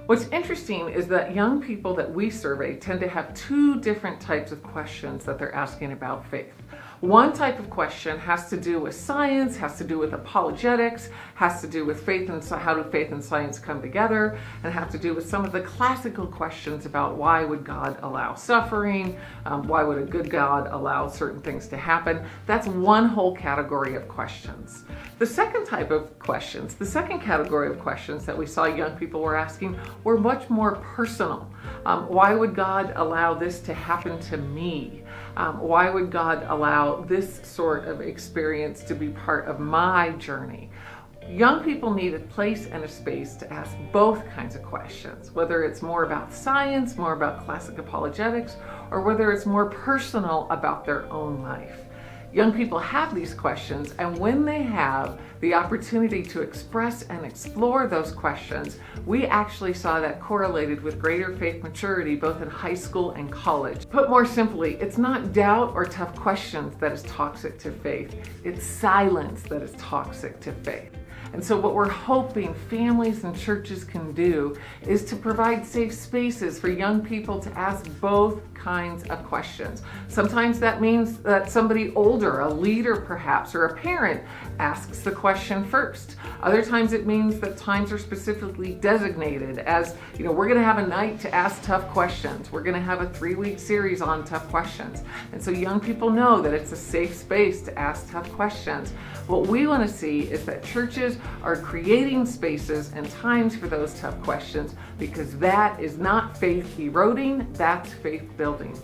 What's interesting is that young people that we survey tend to have two different types of questions that they're asking about faith. One type of question has to do with science, has to do with apologetics, has to do with faith and how do faith and science come together, and have to do with some of the classical questions about why would God allow suffering, why would a good God allow certain things to happen. That's one whole category of questions. The second type of questions, the second category of questions that we saw young people were asking were much more personal. Why would God allow this to happen to me? Why would God allow this sort of experience to be part of my journey? Young people need a place and a space to ask both kinds of questions, whether it's more about science, more about classic apologetics, or whether it's more personal about their own life. Young people have these questions, and when they have the opportunity to express and explore those questions, we actually saw that correlated with greater faith maturity both in high school and college. Put more simply, it's not doubt or tough questions that is toxic to faith, it's silence that is toxic to faith. And so what we're hoping families and churches can do is to provide safe spaces for young people to ask both kinds of questions. Sometimes that means that somebody older, a leader perhaps, or a parent asks the question first. Other times it means that times are specifically designated as, we're going to have a night to ask tough questions. We're going to have a 3-week series on tough questions. And so young people know that it's a safe space to ask tough questions. What we want to see is that churches are creating spaces and times for those tough questions, because that is not faith eroding, that's faith building.